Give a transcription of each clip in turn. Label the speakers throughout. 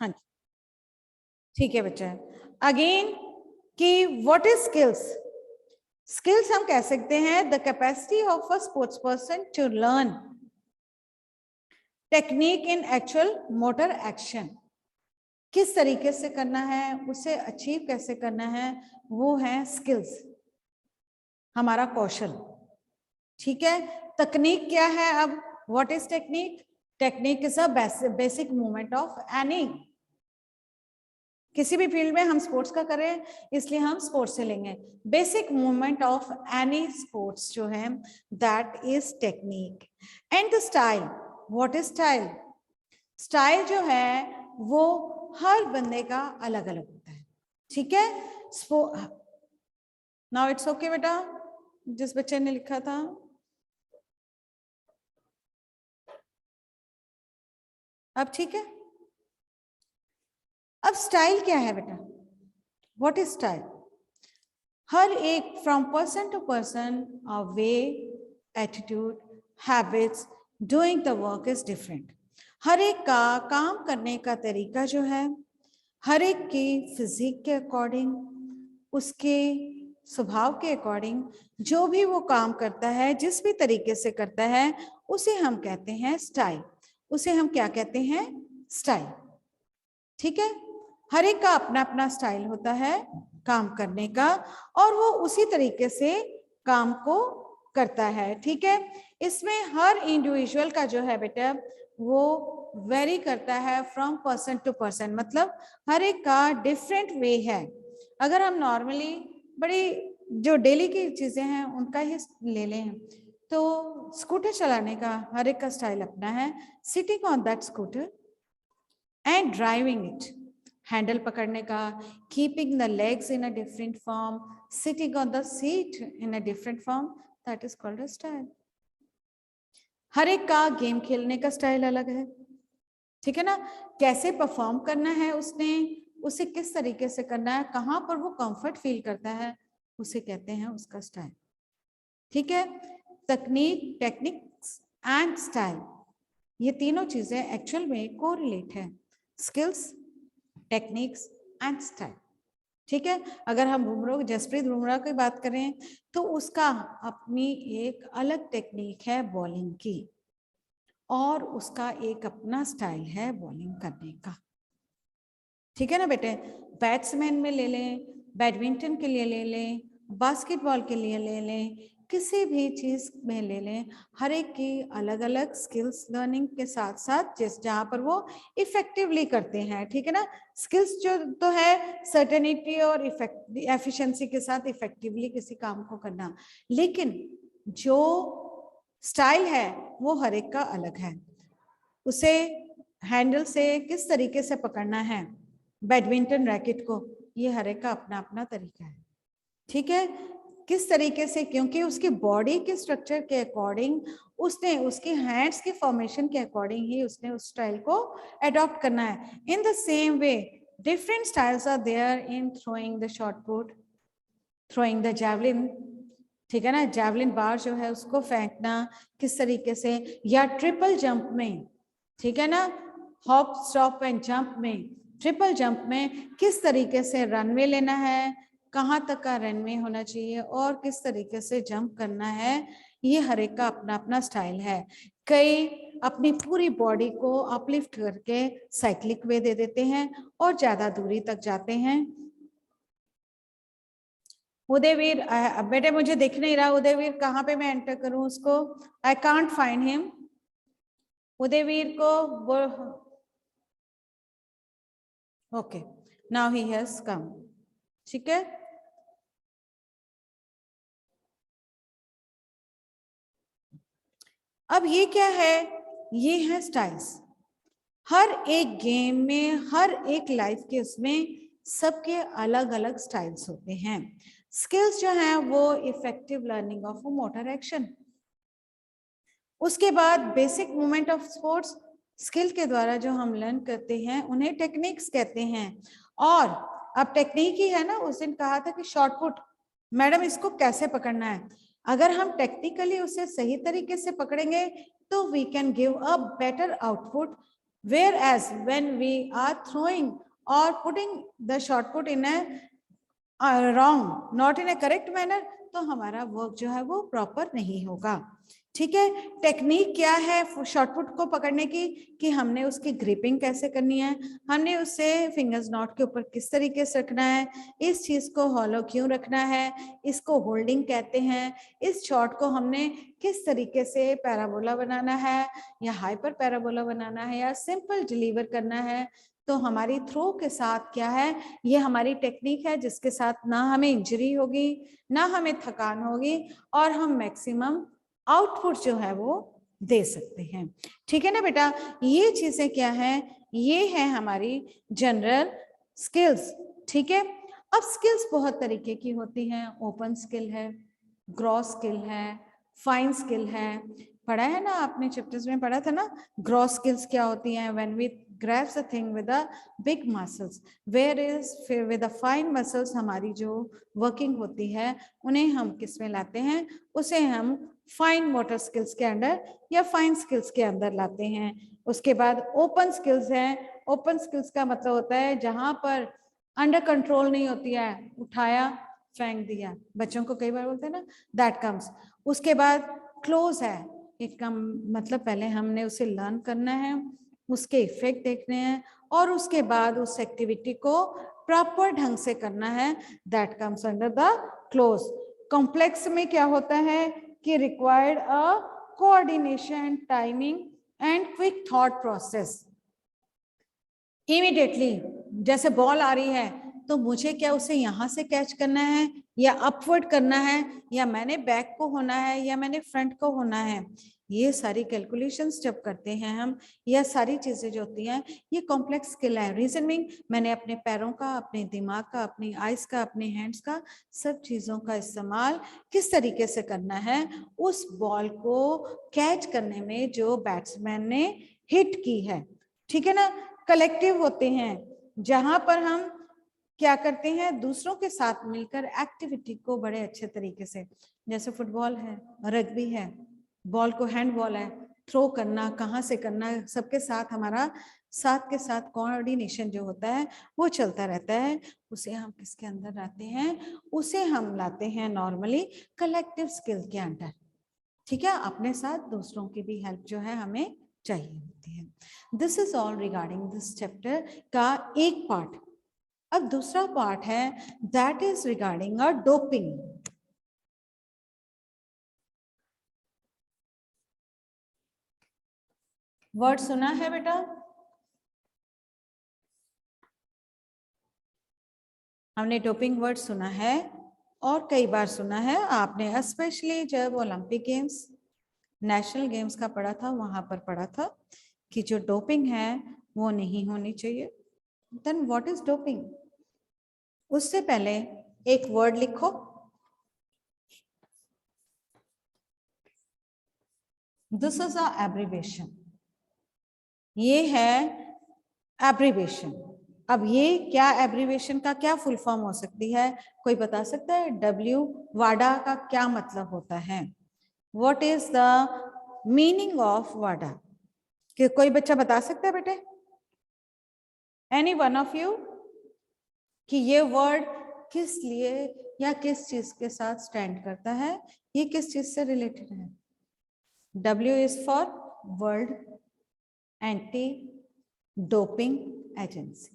Speaker 1: हाँ जी, ठीक है बच्चा। अगेन कि व्हाट इज स्किल्स? स्किल्स हम कह सकते हैं the capacity of a sports person to learn technique in actual motor action. किस तरीके से करना है, उसे अचीव कैसे करना है, वो है स्किल्स, हमारा कौशल। ठीक है, तकनीक क्या है? अब what is technique? Technique is a basic movement of any, किसी भी फील्ड में हम स्पोर्ट्स का करें इसलिए हम स्पोर्ट्स से लेंगे, basic movement of any sports जो है that is technique. And the style, what is style? Style जो है वो हर बंदे का अलग अलग होता है। ठीक है, नाउ इट्स ओके बेटा, जिस बच्चे ने लिखा था अब ठीक है। अब स्टाइल क्या है बेटा? What is style? हर एक from person to person a way, attitude, habits, doing the work is different. हर एक का काम करने का तरीका जो है, हर एक की फिजिक के अकॉर्डिंग, उसके स्वभाव के अकॉर्डिंग जो भी वो काम करता है, जिस भी तरीके से करता है, उसे हम कहते हैं स्टाइल। उसे हम क्या कहते हैं? स्टाइल। ठीक है, हर एक का अपना अपना स्टाइल होता है काम करने का, और वो उसी तरीके से काम को करता है। ठीक है, इसमें हर इंडिविजुअल का जो है बेटा वो वेरी करता है फ्रॉम पर्सन टू पर्सन, मतलब हर एक का डिफरेंट वे है। अगर हम नॉर्मली बड़ी जो डेली की चीजें हैं उनका ही ले लें तो स्कूटर चलाने का हर एक का स्टाइल अपना है, sitting on that scooter and driving it, handle पकड़ने का, keeping the legs in a different form, sitting on the seat in a different form, that is called a style. हर एक का गेम खेलने का स्टाइल अलग है। ठीक है ना, कैसे परफॉर्म करना है उसने, उसे किस तरीके से करना है, कहां पर वो कंफर्ट फील करता है, उसे कहते हैं उसका स्टाइल। ठीक है, तकनीक, टेक्निक्स एंड स्टाइल, ये तीनों चीजें एक्चुअल में कोरिलेट है, स्किल्स, टेक्निक्स एंड स्टाइल। ठीक है, अगर हम बुमराह, जसप्रीत बुमराह की बात करें तो उसका अपनी एक अलग टेक्निक है बॉलिंग की, और उसका एक अपना स्टाइल है बॉलिंग करने का। ठीक है ना बेटे, बैट्समैन में ले लें, बैडमिंटन के लिए ले लें, बास्केटबॉल के लिए ले लें, किसी भी चीज में ले लें, हर एक की अलग अलग स्किल्स लर्निंग के साथ साथ जिस जहां पर वो इफेक्टिवली करते हैं। ठीक है ना, स्किल्स जो तो है सर्टेनिटी और एफिशिएंसी के साथ इफेक्टिवली किसी काम को करना, लेकिन जो स्टाइल है वो हर एक का अलग है। उसे हैंडल से किस तरीके से पकड़ना है बैडमिंटन रैकेट को, ये हर एक का अपना अपना तरीका है। ठीक है, किस तरीके से, क्योंकि उसकी बॉडी के स्ट्रक्चर के अकॉर्डिंग उसने उसके हैंड्स के फॉर्मेशन के अकॉर्डिंग ही उसने उस स्टाइल को अडॉप्ट करना है। In the same way different styles are there in throwing the shot put, throwing the javelin. ठीक है ना, जैवलिन बार जो है उसको फेंकना किस तरीके से, या ट्रिपल जंप में, ठीक है ना, हॉप स्टॉप एंड जंप में, ट्रिपल जंप में किस तरीके से रनवे लेना है, कहाँ तक का रनवे होना चाहिए और किस तरीके से जंप करना है, ये हर एक का अपना अपना स्टाइल है। कई अपनी पूरी बॉडी को अपलिफ्ट करके साइक्लिक वे दे देते हैं और ज्यादा दूरी तक जाते हैं। उदयवीर, बेटे मुझे दिख नहीं रहा उदयवीर, कहाँ पे मैं एंटर करूं उसको, I can't find him. Udayveer को okay, now he has come. ठीक है, अब ये क्या है, ये है स्टाइल्स। हर एक गेम में, हर एक लाइफ के उसमें सबके अलग अलग स्टाइल्स होते हैं। स्किल्स जो हैं वो effective learning of motor action. उसके बाद basic movement of sports, skill के द्वारा जो हम लर्न करते हैं उन्हें टेक्निक्स कहते हैं। और अब टेक्निक ही है ना, उस दिन कहा था कि शॉर्ट पुट, मैडम इसको कैसे पकड़ना है, अगर हम टेक्निकली उसे सही तरीके से पकड़ेंगे तो we can give a better output whereas when we are throwing or putting the shot put in a wrong, not in a correct manner, तो हमारा वर्क जो है वो प्रॉपर नहीं होगा। ठीक है, टेक्निक क्या है शॉर्टपुट को पकड़ने की, कि हमने उसकी ग्रिपिंग कैसे करनी है, हमने उससे फिंगर्स नॉट के ऊपर किस तरीके से रखना है, इस चीज को हॉलो क्यों रखना है, इसको होल्डिंग कहते हैं, इस शॉट को हमने किस तरीके से पैराबोला बनाना है या हाइपर पैराबोला बनाना है या सिंपल डिलीवर करना है। तो हमारी थ्रो के साथ क्या है, ये हमारी टेक्निक है जिसके साथ ना हमें इंजरी होगी, ना हमें थकान होगी, और हम मैक्सिमम आउटपुट जो है वो दे सकते हैं। ठीक है ना बेटा, ये चीजें क्या है, ये है हमारी जनरल स्किल्स। ठीक है, अब स्किल्स बहुत तरीके की होती हैं, ओपन स्किल है, ग्रॉस स्किल है, फाइन स्किल है, पढ़ा है ना आपने चैप्टर्स में पढ़ा था ना, ग्रॉस स्किल्स क्या होती हैं, when we grabs a thing with the big muscles, whereas with the fine muscles हमारी जो वर्किंग होती है उन्हें हम किस में लाते हैं, उसे हम फाइन मोटर स्किल्स के अंडर या फाइन स्किल्स के अंदर लाते हैं। उसके बाद ओपन स्किल्स हैं, ओपन स्किल्स का मतलब होता है जहां पर अंडर कंट्रोल नहीं होती है, उठाया फेंक दिया, बच्चों को कई बार बोलते हैं ना, दैट कम्स। उसके बाद क्लोज है, इसका मतलब पहले हमने उसे लर्न करना है, उसके इफेक्ट देखने हैं, और उसके बाद उस एक्टिविटी को प्रॉपर ढंग से करना है, that comes under the close. Complex में क्या होता है कि required a coordination, timing and quick thought process. Immediately जैसे बॉल आ रही है तो मुझे क्या उसे यहां से कैच करना है या अपवर्ड करना है, या मैंने बैक को होना है या मैंने फ्रंट को होना है, ये सारी कैलकुलेशंस जब करते हैं हम, यह सारी चीजें जो होती हैं ये कॉम्प्लेक्स स्किल है। रीजनिंग मैंने अपने पैरों का, अपने दिमाग का, अपनी आइज का, अपने हैंड्स का, सब चीजों का इस्तेमाल किस तरीके से करना है उस बॉल को कैच करने में जो बैट्समैन ने हिट की है। ठीक है ना, कलेक्टिव होते हैं जहां पर हम क्या करते हैं, दूसरों के साथ मिलकर एक्टिविटी को बड़े अच्छे तरीके से, जैसे फुटबॉल है, रग्बी है, बॉल को हैंड बॉल है, थ्रो करना कहाँ से करना है, सबके साथ हमारा साथ के साथ कोऑर्डिनेशन जो होता है वो चलता रहता है। उसे हम किसके अंदर लाते हैं, उसे हम लाते हैं नॉर्मली कलेक्टिव स्किल के अंदर। ठीक है, अपने साथ दूसरों की भी हेल्प जो है हमें चाहिए होती है। This is all regarding this chapter का एक पार्ट। अब दूसरा पार्ट है that is regarding a doping. Word सुना है बेटा, हमने डोपिंग वर्ड सुना है और कई बार सुना है आपने, स्पेशली जब ओलंपिक गेम्स, नेशनल गेम्स का पढ़ा था वहां पर पढ़ा था कि जो डोपिंग है वो नहीं होनी चाहिए। देन व्हाट इज डोपिंग, उससे पहले एक वर्ड लिखो, दिस इज अ एब्रिवेशन, ये है एब्रिवेशन। अब ये क्या एब्रिवेशन का क्या फुल फॉर्म हो सकती है, कोई बता सकता है? डब्ल्यू वाडा का क्या मतलब होता है, what is the meaning of वाडा, कि कोई बच्चा बता सकता है बेटे, एनी वन ऑफ यू, कि ये वर्ड किस लिए या किस चीज के साथ स्टैंड करता है, ये किस चीज से रिलेटेड है? W is for World Anti-Doping Agency.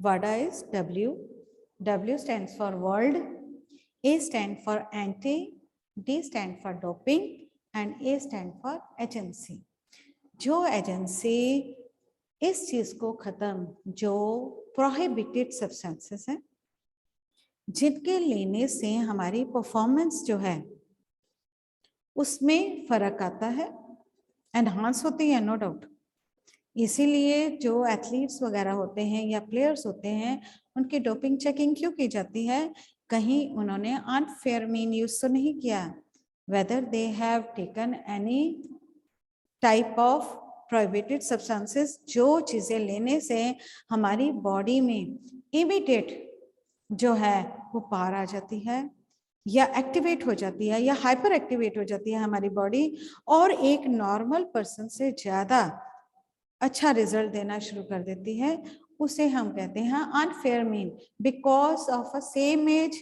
Speaker 1: WADA is W. W stands for World, A stands for Anti, D stands for Doping and A stands for Agency. जो एजेंसी इस चीज को खत्म, जो प्रोहिबिटेड सब्सटेंसेस हैं जिनके लेने से हमारी परफॉर्मेंस जो है उसमें फर्क आता है, एनहांस होती है, नो डाउट। इसीलिए जो एथलीट्स वगैरह होते हैं या प्लेयर्स होते हैं उनकी डोपिंग चेकिंग क्यों की जाती है, कहीं उन्होंने अनफेयर मीन यूज तो नहीं किया, whether they have taken any type of prohibited substances, जो चीजें लेने से हमारी बॉडी में इमीडिएट जो है वो पार आ जाती है, या एक्टिवेट हो जाती है या हाइपर एक्टिवेट हो जाती है हमारी बॉडी और एक नॉर्मल पर्सन से ज्यादा अच्छा रिजल्ट देना शुरू कर देती है, उसे हम कहते हैं unfair mean. Because of a same age,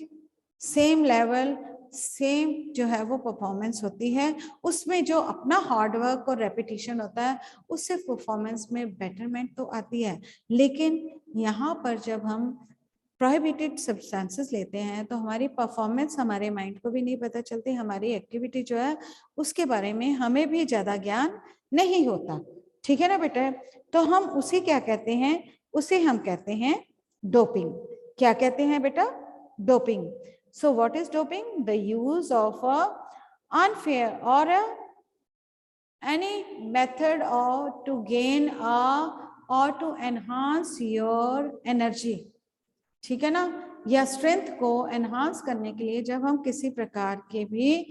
Speaker 1: same level, same जो है वो परफॉर्मेंस होती है, उसमें जो अपना हार्डवर्क और रेपिटेशन होता है उससे परफॉर्मेंस में बेटरमेंट तो आती है। लेकिन यहाँ पर जब हम प्रोहिबिटेड सब्सटेंसेस लेते हैं तो हमारी परफॉर्मेंस हमारे माइंड को भी नहीं पता चलती, हमारी एक्टिविटी जो है उसके बारे में हमें भी ज्यादा ज्ञान नहीं होता। ठीक है ना बेटा? तो हम उसे क्या कहते हैं? उसे हम कहते हैं डोपिंग। क्या कहते हैं बेटा? Doping. So what is doping? The use of a unfair और any method or to gain or to enhance your energy। ठीक है ना? या स्ट्रेंथ को एनहांस करने के लिए जब हम किसी प्रकार के भी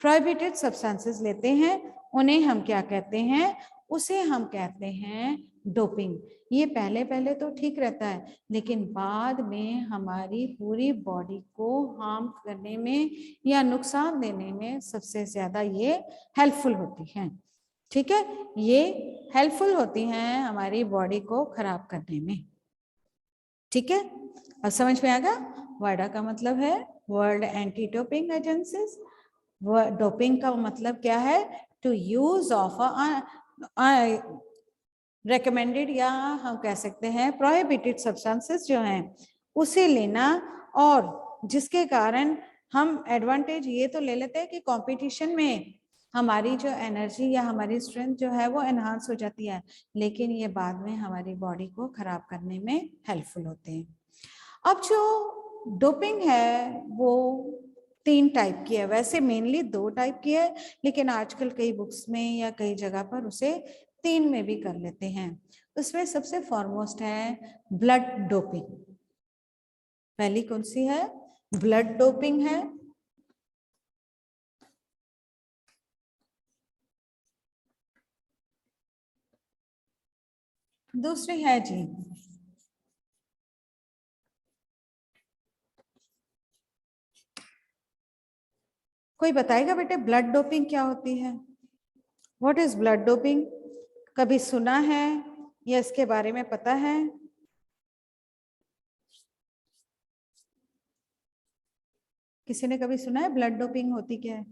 Speaker 1: प्रोहिबिटेड सब्सटेंसेस लेते हैं उन्हें हम क्या कहते हैं? उसे हम कहते हैं डोपिंग। ये पहले पहले तो ठीक रहता है, लेकिन बाद में हमारी पूरी बॉडी को हार्म करने में या नुकसान देने में सबसे ज्यादा ये हेल्पफुल होती हैं। ठीक है? ये हेल्पफुल होती हैं हमारी बॉडी को खराब करने में। ठीक है? अब समझ में आ गया? वाडा का मतलब है world anti doping agencies. Doping का मतलब क्या है? टू यूज ऑफ रेकमेंडेड या हम कह सकते हैं प्रोहिबिटेड सब्सटेंसेस जो हैं उसे लेना, और जिसके कारण हम एडवांटेज ये तो ले लेते हैं कि कंपटीशन में हमारी जो एनर्जी या हमारी स्ट्रेंथ जो है वो एनहांस हो जाती है, लेकिन ये बाद में हमारी बॉडी को खराब करने में हेल्पफुल होते हैं। अब जो डोपिंग है वो 3 टाइप की है, वैसे मेनली 2 टाइप की है, लेकिन आजकल कई बुक्स में या कई जगह पर उसे 3 में भी कर लेते हैं। उसमें सबसे फॉरमोस्ट है ब्लड डोपिंग। पहली कौन सी है? ब्लड डोपिंग है। दूसरी है जी कोई बताएगा बेटे ब्लड डोपिंग क्या होती है? What is blood doping? कभी सुना है या इसके बारे में पता है? किसी ने कभी सुना है ब्लड डोपिंग होती क्या है?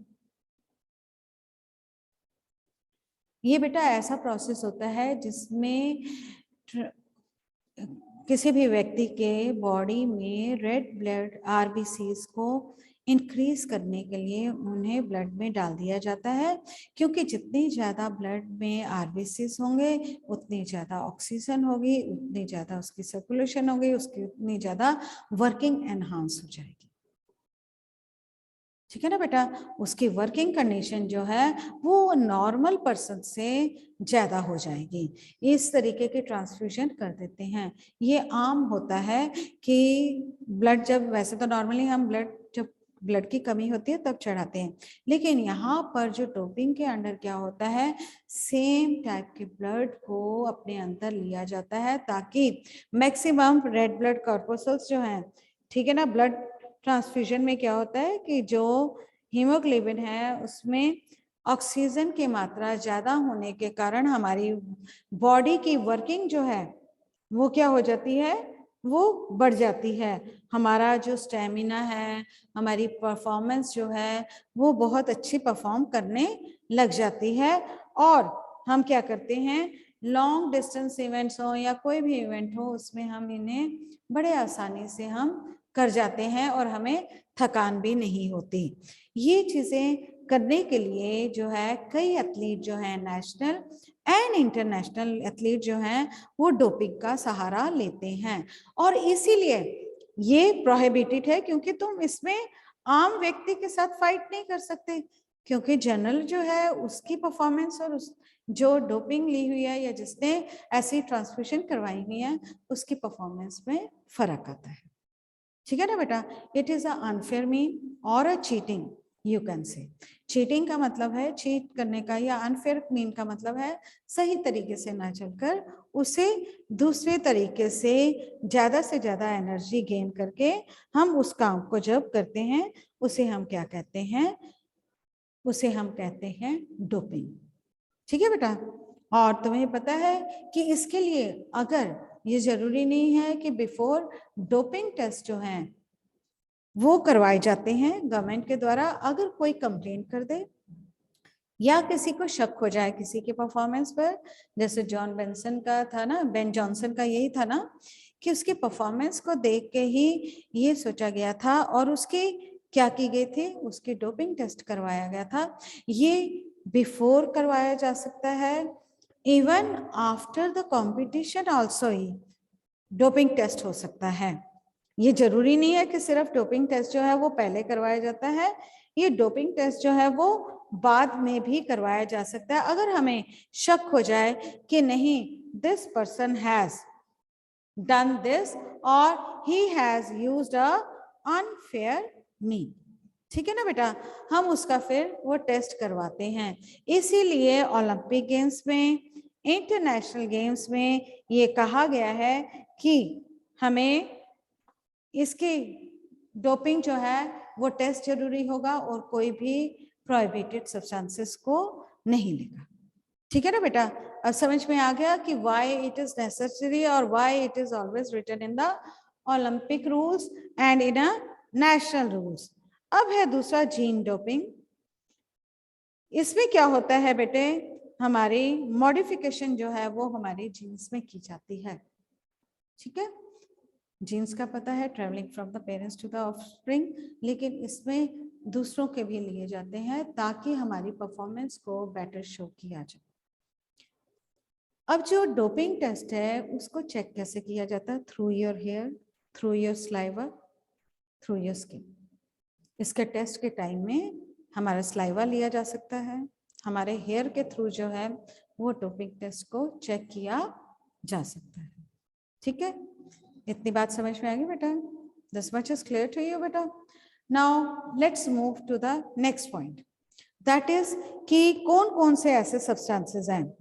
Speaker 1: ये बेटा ऐसा प्रोसेस होता है जिसमें किसी भी व्यक्ति के बॉडी में रेड ब्लड आरबीसीज को इंक्रीज करने के लिए उन्हें ब्लड में डाल दिया जाता है, क्योंकि जितनी ज़्यादा ब्लड में आरबीसीज होंगे उतनी ज़्यादा ऑक्सीजन होगी, उतनी ज़्यादा उसकी सर्कुलेशन होगी, उसकी उतनी ज़्यादा वर्किंग एनहांस हो जाएगी। ठीक है ना बेटा? उसकी वर्किंग कंडीशन जो है वो नॉर्मल पर्सन से ज्यादा हो जाएगी। इस तरीके के ट्रांसफ्यूजन कर देते हैं। ये आम होता है कि ब्लड जब, वैसे तो नॉर्मली हम ब्लड जब ब्लड की कमी होती है तब चढ़ाते हैं, लेकिन यहाँ पर जो डोपिंग के अंडर क्या होता है, सेम टाइप के ब्लड को अपने अंदर लिया जाता है ताकि मैक्सिमम रेड ब्लड कॉर्पोसल्स जो हैं, ठीक है ना, ब्लड ट्रांसफ्यूजन में क्या होता है कि जो हीमोग्लोबिन है उसमें ऑक्सीजन की मात्रा ज्यादा होने के कारण हमारी बॉडी की वर्किंग जो है वो क्या हो जाती है, वो बढ़ जाती है। हमारा जो स्टेमिना है, हमारी परफॉर्मेंस जो है वो बहुत अच्छी परफॉर्म करने लग जाती है। और हम क्या करते हैं, लॉन्ग डिस्टेंस इवेंट्स हो या कोई भी इवेंट हो उसमें हम इन्हें बड़े आसानी से हम कर जाते हैं और हमें थकान भी नहीं होती। ये चीजें करने के लिए जो है कई एथलीट जो है नेशनल एंड इंटरनेशनल एथलीट जो हैं वो डोपिंग का सहारा लेते हैं, और इसीलिए ये प्रोहिबिटेड है क्योंकि तुम इसमें आम व्यक्ति के साथ फाइट नहीं कर सकते, क्योंकि जनरल जो है उसकी परफॉर्मेंस और उस जो डोपिंग ली हुई है या जिसने ऐसी ट्रांसफ्यूजन करवाई हुई है उसकी परफॉर्मेंस में फर्क आता है। ठीक है ना बेटा? It is a unfair mean और a cheating. You can say. Cheating का मतलब है चीट करने का, या अनफेयर मीन का मतलब है सही तरीके से ना चलकर उसे दूसरे तरीके से ज्यादा एनर्जी गेन करके हम उस काम को जब करते हैं उसे हम क्या कहते हैं, उसे हम कहते हैं डोपिंग। ठीक है बेटा। और तुम्हें पता है कि इसके लिए अगर ये जरूरी नहीं है कि बिफोर डोपिंग टेस्ट जो हैं वो करवाए जाते हैं गवर्नमेंट के द्वारा, अगर कोई कंप्लेंट कर दे या किसी को शक हो जाए किसी के परफॉर्मेंस पर, जैसे जॉन बेंसन का था ना, बेन जॉनसन का यही था ना कि उसके परफॉर्मेंस को देख के ही ये सोचा गया था और उसकी क्या की गई थी, उसकी डोपिंग टेस्ट करवाया गया था। ये बिफोर करवाया जा सकता है, even after the competition also ही डोपिंग टेस्ट हो सकता है। ये जरूरी नहीं है कि सिर्फ डोपिंग टेस्ट जो है वो पहले करवाया जाता है, ये डोपिंग टेस्ट जो है वो बाद में भी करवाया जा सकता है अगर हमें शक हो जाए कि नहीं this person has done this और he has used a unfair mean. ठीक है ना बेटा, हम उसका फिर वो टेस्ट करवाते हैं। इसीलिए ओलंपिक गेम्स में, इंटरनेशनल गेम्स में ये कहा गया है कि हमें इसकी डोपिंग जो है वो टेस्ट जरूरी होगा और कोई भी प्रोहिबिटेड सब्सटेंसेस को नहीं लेगा। ठीक है ना बेटा, अब समझ में आ गया कि व्हाई इट इज नेसेसरी और why it is always written in the Olympic rules and in a national rules. अब है दूसरा जीन डोपिंग। इसमें क्या होता है बेटे, हमारी मॉडिफिकेशन जो है वो हमारे जीन्स में की जाती है। ठीक है, जीन्स का पता है travelling from the parents to the offspring, लेकिन इसमें दूसरों के भी लिए जाते हैं ताकि हमारी परफॉर्मेंस को बेटर शो किया जाए। अब जो डोपिंग टेस्ट है उसको चेक कैसे किया जाता है? Through your hair, through your saliva, through your skin. इसके टेस्ट के टाइम में हमारा स्लाइवा लिया जा सकता है, हमारे हेयर के थ्रू जो है वो डोपिंग टेस्ट को चेक किया जा सकता है। ठीक है, इतनी बात समझ में आ गई बेटा? This much is clear to you बेटा? Now let's move to the next point, that is कि कौन कौन से ऐसे सब्सटेंसेस हैं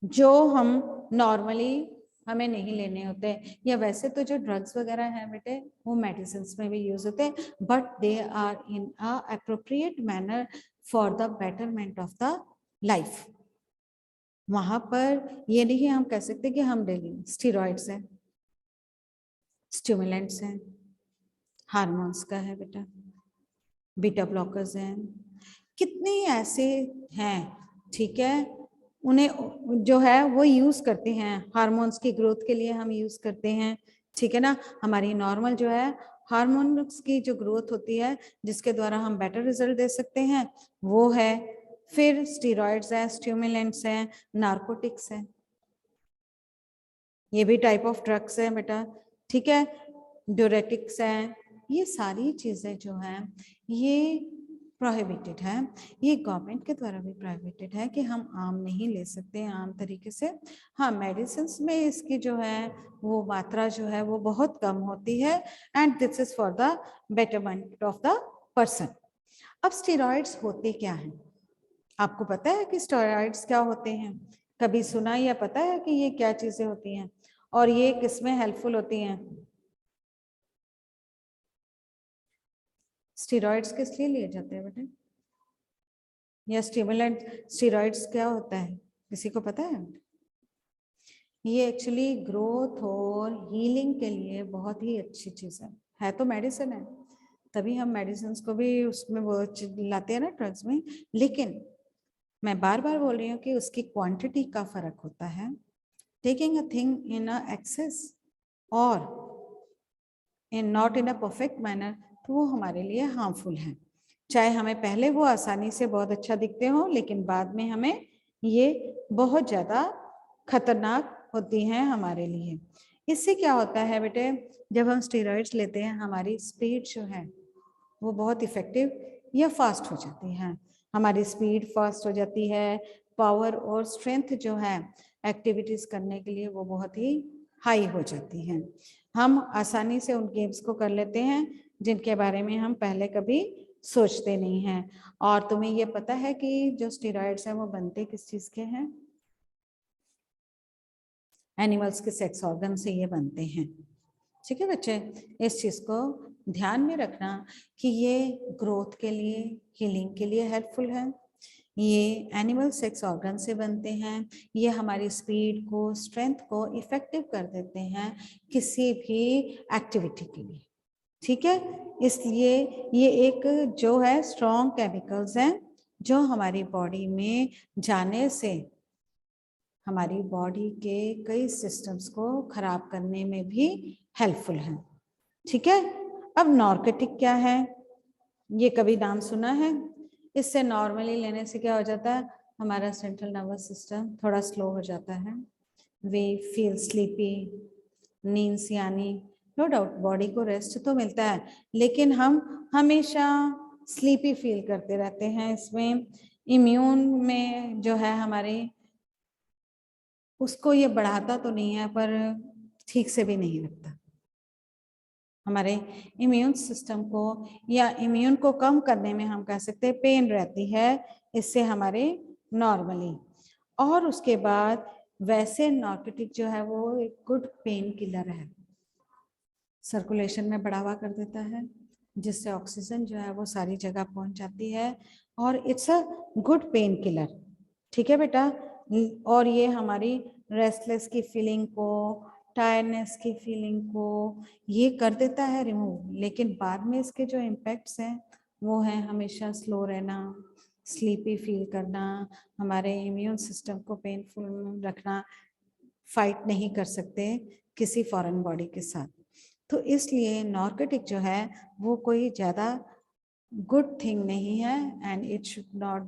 Speaker 1: जो हम नॉर्मली हमें नहीं लेने होते, या वैसे तो जो ड्रग्स वगैरह हैं बेटे वो मेडिसिन में भी यूज होते हैं, but they are in a appropriate manner for the betterment of the life. वहां पर ये नहीं हम कह सकते कि हम डेली स्टीरॉइड्स हैं, स्टिमुलेंट्स हैं, हार्मोन्स का है बेटा, बीटा ब्लॉकर्स हैं, कितने ऐसे हैं। ठीक है, उन्हें जो है वो यूज करते हैं हार्मोन्स की ग्रोथ के लिए, हम यूज करते हैं। ठीक है ना, हमारी नॉर्मल जो है हार्मोन्स की जो ग्रोथ होती है जिसके द्वारा हम बेटर रिजल्ट दे सकते हैं वो है। फिर स्टीरॉइड्स हैं, स्टिमुलेंट्स हैं, नार्कोटिक्स हैं, ये भी टाइप ऑफ ड्रग्स हैं बेटा। ठीक है, ड्यूरेटिक्स हैं, ये सारी चीजें जो हैं ये प्रोहिबिटेड है, ये गवर्नमेंट के द्वारा भी प्रोहिबिटेड है कि हम आम नहीं ले सकते हैं आम तरीके से। हाँ, मेडिसिन में इसकी जो है वो मात्रा जो है वो बहुत कम होती है, and this is for the betterment of the person. अब स्टेरॉइड्स होते क्या हैं? आपको पता है कि स्टेरॉइड्स क्या होते हैं? कभी सुना या पता है कि ये क्या चीजें होती हैं और ये किसमें हेल्पफुल होती हैं? स्टेरॉइड्स किस लिए लिए जाते हैं बेटे, या स्टिमुलेंट? स्टेरॉइड्स क्या होता है, किसी को पता है? ये एक्चुअली ग्रोथ और हीलिंग के लिए बहुत ही अच्छी चीज है तो मेडिसिन है, तभी हम मेडिसिन को भी उसमें वो लाते हैं ना ड्रग्स में। लेकिन मैं बार बार बोल रही हूँ कि उसकी क्वांटिटी का फर्क होता है। Taking a thing in a excess और in not in a perfect manner, तो वो हमारे लिए हार्मफुल है। चाहे हमें पहले वो आसानी से बहुत अच्छा दिखते हो, लेकिन बाद में हमें ये बहुत ज्यादा खतरनाक होती हैं हमारे लिए। इससे क्या होता है बेटे, जब हम स्टेरॉइड्स लेते हैं हमारी स्पीड जो है वो बहुत इफेक्टिव या फास्ट हो जाती है, हमारी स्पीड फास्ट हो जाती है, पावर और स्ट्रेंथ जो है एक्टिविटीज करने के लिए वो बहुत ही हाई हो जाती हैं। हम आसानी से उन गेम्स को कर लेते हैं जिनके बारे में हम पहले कभी सोचते नहीं हैं। और तुम्हें ये पता है कि जो स्टेरॉइड्स हैं वो बनते किस चीज के हैं? एनिमल्स के सेक्स ऑर्गन से ये बनते हैं। ठीक है बच्चे, इस चीज को ध्यान में रखना कि ये ग्रोथ के लिए, हीलिंग के लिए हेल्पफुल है। ये एनिमल सेक्स ऑर्गन से बनते हैं। ये हमारी स्पीड को, स्ट्रेंथ को इफेक्टिव कर देते हैं किसी भी एक्टिविटी के लिए। ठीक है, इसलिए ये एक जो है स्ट्रॉन्ग केमिकल्स हैं जो हमारी बॉडी में जाने से हमारी बॉडी के कई सिस्टम्स को खराब करने में भी हेल्पफुल है। ठीक है, अब नॉर्कोटिक क्या है? ये कभी नाम सुना है? इससे नॉर्मली लेने से क्या हो जाता है? हमारा सेंट्रल नर्वस सिस्टम थोड़ा स्लो हो जाता है। वी फील स्लीपी, नींद सी आनी। नो डाउट बॉडी को रेस्ट तो मिलता है, लेकिन हम हमेशा स्लीपी फील करते रहते हैं। इसमें इम्यून में जो है हमारे, उसको ये बढ़ाता तो नहीं है पर ठीक से भी नहीं रखता। हमारे इम्यून सिस्टम को या इम्यून को कम करने में हम कह सकते हैं पेन रहती है इससे हमारे नॉर्मली। और उसके बाद वैसे नार्कोटिक जो है वो एक गुड पेन किलर है, सर्कुलेशन में बढ़ावा कर देता है जिससे ऑक्सीजन जो है वो सारी जगह पहुंच जाती है और it's a good pain killer. ठीक है बेटा, और ये हमारी रेस्टलेस की फीलिंग को, टायर्डनेस की फीलिंग को ये कर देता है रिमूव, लेकिन बाद में इसके जो इम्पैक्ट्स हैं वो है हमेशा स्लो रहना, स्लीपी फील करना, हमारे इम्यून सिस्टम को पेनफुल रखना, फाइट नहीं कर सकते किसी फॉरेन बॉडी के साथ। तो इसलिए नार्कोटिक जो है वो कोई ज़्यादा गुड थिंग नहीं है एंड इट शुड नॉट